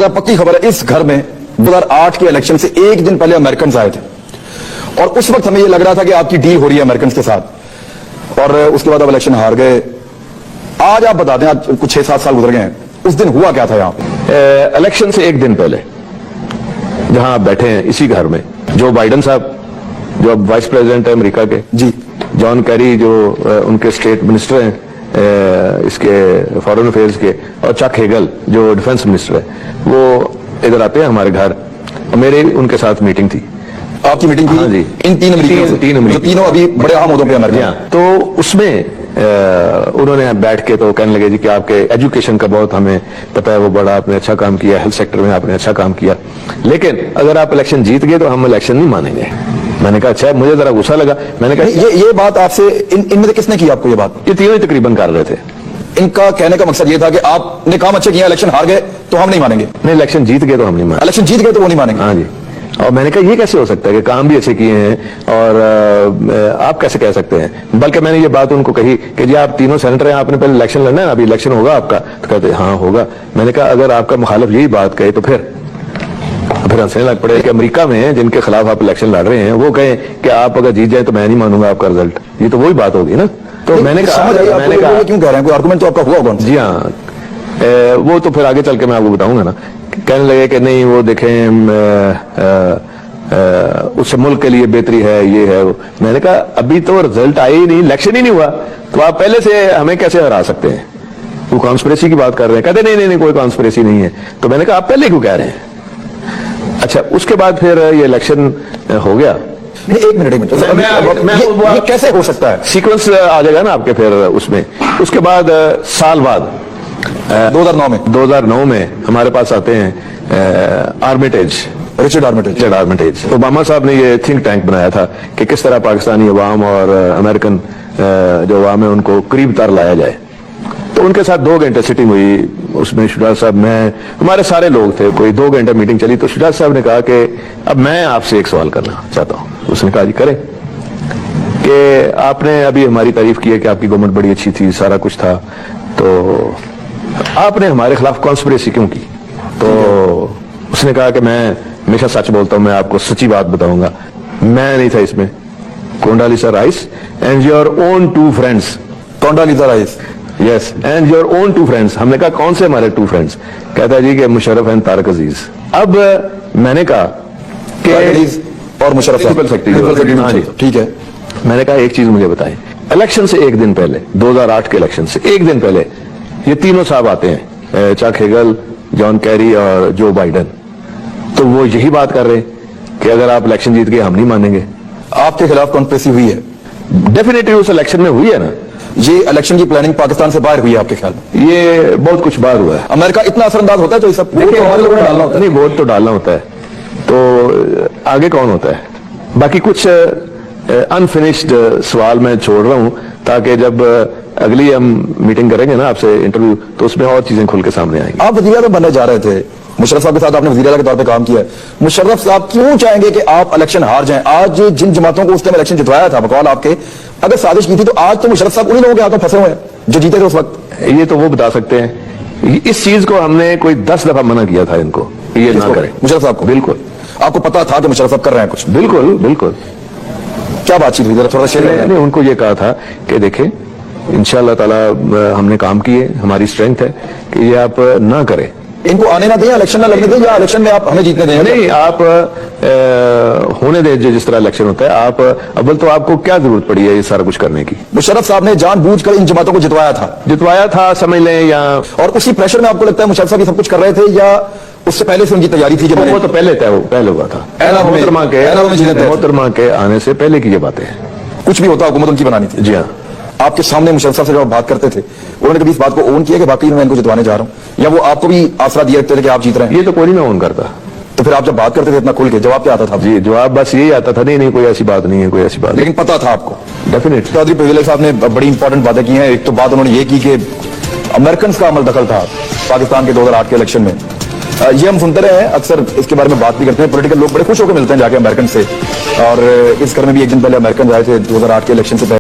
पता है, पक्की खबर है, इस घर में 2008 के इलेक्शन से एक दिन पहले अमेरिकन आए थे और उस वक्त हमें यह लग रहा था कि आपकी डील हो रही है अमेरिकन के साथ, और उसके बाद अब इलेक्शन हार गए। आज आप बता दें, आज कुछ 6-7 साल गुजर गए हैं, उस दिन हुआ क्या था यहाँ पे? इलेक्शन से एक दिन पहले जहां आप बैठे हैं इसी घर में, जो बाइडन साहब जो अब वाइस प्रेसिडेंट है अमेरिका के, जी, जॉन कैरी जो उनके स्टेट मिनिस्टर हैं इसके फॉरेन अफेयर्स के, और चक हेगल जो डिफेंस मिनिस्टर है, वो इधर आते हैं हमारे घर। मेरे उनके साथ मीटिंग थी। आपकी मीटिंग थी? हाँ जी, इन तीन अमेरिकियों से, जो तीनों अभी बड़े अहम ओहदों पे अमेरिका। तो उसमें उन्होंने बैठ के तो कहने लगे जी कि आपके एजुकेशन का बहुत हमें पता है, वो बड़ा आपने अच्छा काम किया, हेल्थ सेक्टर में आपने अच्छा काम किया, लेकिन अगर आप इलेक्शन जीत गए तो हम इलेक्शन नहीं मानेंगे। मैंने कहा अच्छा, मुझे जरा गुस्सा लगा। मैंने कहा ये बात आपसे इनमें से किसने की आपको ये बात? ये तीनों ही तकरीबन कर रहे थे। इनका कहने का मकसद ये था कि आपने काम अच्छे किया, इलेक्शन हार गए तो हम नहीं मानेंगे। नहीं, इलेक्शन जीत गए तो हम नहीं मानेंगे। इलेक्शन जीत गए तो वो नहीं मानेंगे। हाँ जी। और मैंने कहा ये कैसे हो सकता है कि काम भी अच्छे किए हैं और आप कैसे कह सकते हैं? बल्कि मैंने ये बात उनको कही कि जी आप तीनों सेनेटर हैं, आपने पहले इलेक्शन लड़ना है, अभी इलेक्शन होगा आपका? तो कहते हाँ होगा। मैंने कहा अगर आपका मुखालिफ यही बात कहे तो फिर हंसने लग पड़े कि अमेरिका में जिनके खिलाफ आप इलेक्शन लड़ रहे हैं वो कहें कि आप अगर जीत जाए तो मैं नहीं मानूंगा आपका रिजल्ट। ये तो वही बात होगी ना। तो मैंने कहा क्यों कह रहे हैं, कोई आर्गुमेंट तो आपका हुआ होगा? जी हाँ, वो तो फिर आगे चल के मैं आपको बताऊंगा ना। कहने लगे कि नहीं वो देखें उस मुल्क के लिए बेहतरी है, ये है वो। मैंने कहा अभी तो रिजल्ट आया ही नहीं, इलेक्शन ही नहीं हुआ, तो आप पहले से हमें कैसे हरा सकते हैं? वो कॉन्स्पिरेसी की बात कर रहे हैं। कहते नहीं कोई कॉन्स्पिरेसी नहीं है। तो मैंने कहा आप पहले क्यों कह रहे हैं? अच्छा, उसके बाद फिर ये इलेक्शन हो गया। एक मिनट ये कैसे हो सकता है? सीक्वेंस आ जाएगा ना आपके फिर उसमें। उसके बाद साल बाद 2009 में हमारे पास आते हैं रिचर्ड आर्मिटेज। ओबामा साहब ने ये थिंक टैंक बनाया था कि किस तरह पाकिस्तानी अवाम और अमेरिकन जो अवाम है उनको करीब तर लाया जाए। तो उनके साथ 2 घंटे सिटिंग हुई। उसमें शुजात साहब, मैं, हमारे सारे लोग थे, कोई 2 घंटे मीटिंग चली। तो शुजात साहब ने कहा कि अब मैं आपसे एक सवाल करना चाहता हूं। उसने कहा जी करें, कि आपने अभी हमारी तारीफ की है कि आपकी गवर्नमेंट बड़ी अच्छी थी, सारा कुछ था, तो आपने हमारे खिलाफ कॉन्स्पिरेसी क्यों की? तो उसने कहा कि मैं हमेशा सच बोलता हूं, मैं आपको सच्ची बात बताऊंगा, मैं नहीं था इसमें, Condoleezza Rice and your own 2 friends. Condoleezza Rice, yes, and your own 2 friends. हमने कहा कौन से हमारे 2 फ्रेंड्स? कहता है जी कि मुशर्रफ एंड तारक अजीज। अब मैंने कहा कि और मुशर्रफ साहब, ठीक है। मैंने कहा एक चीज मुझे बताएं, इलेक्शन से एक दिन पहले, 2008 के इलेक्शन से एक दिन पहले ये तीनों साहब आते हैं, चक हेगल, जॉन कैरी और जो बाइडन। तो वो यही बात कर रहे हैं कि अगर आप इलेक्शन जीत गए हम नहीं मानेंगे। आपके खिलाफ कॉन्स्पिरेसी हुई है? डेफिनेटली उस इलेक्शन में हुई है ना। ये इलेक्शन की प्लानिंग पाकिस्तान से बाहर हुई है आपके ख्याल में? ये बहुत कुछ बाहर हुआ है। अमेरिका इतना असरअंदाज होता है? तो ये सब हमारे लोगों ने डालना होता है। नहीं, वोट तो डालना होता है, तो आगे कौन होता है? बाकी कुछ अनफिनिश्ड सवाल मैं छोड़ रहा हूं ताकि जब अगली हम मीटिंग करेंगे ना आपसे इंटरव्यू, तो उसमें और चीजें खुल के सामने आएंगी। आप वज़ीर आज़म बनने जा रहे थे, मुशर्रफ साहब के साथ आपने वज़ीर आज़म के तौर पे काम किया है। मुशर्रफ साहब क्यों चाहेंगे कि आप इलेक्शन हार जाएं? आज जिन जमातों को उस टाइम इलेक्शन जितवाया था बकौल आपके, अगर साजिश की थी, तो आज तो मुशर्रफ साहब उन्हीं लोगों के हाथों फंसे हुए हैं जो जीते थे उस वक्त। ये तो वो बता सकते हैं। इस चीज को हमने कोई 10 दफा मना किया था इनको, ये ना करें। मुशर्रफ साहब को बिल्कुल आपको पता था कि मुशर्रफ साहब कर रहे हैं कुछ? बिल्कुल। क्या बातचीत हुई, थोड़ा शेयर? मैंने उनको ये कहा था कि देखें इंशाअल्लाह ताला हमने काम किए, हमारी स्ट्रेंथ है कि ये आप ना करें। इनको आने ना दें, इलेक्शन ना लड़ने दें, या इलेक्शन में आप हमें जीतने दें? नहीं, आप होने दें जिस तरह इलेक्शन होता है। आप अव्वल तो आपको क्या जरूरत पड़ी है ये सारा कुछ करने की? मुशर्रफ साहब ने जानबूझकर इन जमातों को जितवाया था समझ लें, या और उसी प्रेशर में आपको लगता है मुशर्रफ साहब ये सब कुछ कर रहे थे, या उससे पहले से उनकी तैयारी थी? वो तो पहले हुआ था। मोहतरमा के आने से पहले की ये बातें हैं। कुछ भी होता हुकूमत उनकी बनानी थी। जी हाँ। आपके सामने मुशर्रफ साहब से जब आप बात करते थे, उन्होंने कभी इस बात को ओन किया कि बाकी मैं इनको जितवाने जा रहा हूं, या वो आपको भी आसरा दिया थे कि आप जीत रहे हैं? ये तो कोई नहीं ओन करता। तो फिर आप जब बात करते थे इतना खुल के, जवाब क्या आता था? जी, जवाब बस यही आता था, नहीं कोई ऐसी बात नहीं है, कोई ऐसी बात। लेकिन पता था आपको? डेफिनेटली। चौधरी परवेज साहब ने बड़ी इंपॉर्टेंट बातें की हैं। एक तो बात उन्होंने ये की कि अमेरिकन का अमल दखल था पाकिस्तान के 2008 के इलेक्शन में। ये हम सुनते रहे हैं, अक्सर इसके बारे में बात भी करते हैं। पॉलिटिकल लोग बड़े खुश होकर मिलते हैं जाके अमेरिकन से, और इस घर में भी एक दिन पहले अमेरिकन आए थे 2008 के इलेक्शन से पहले।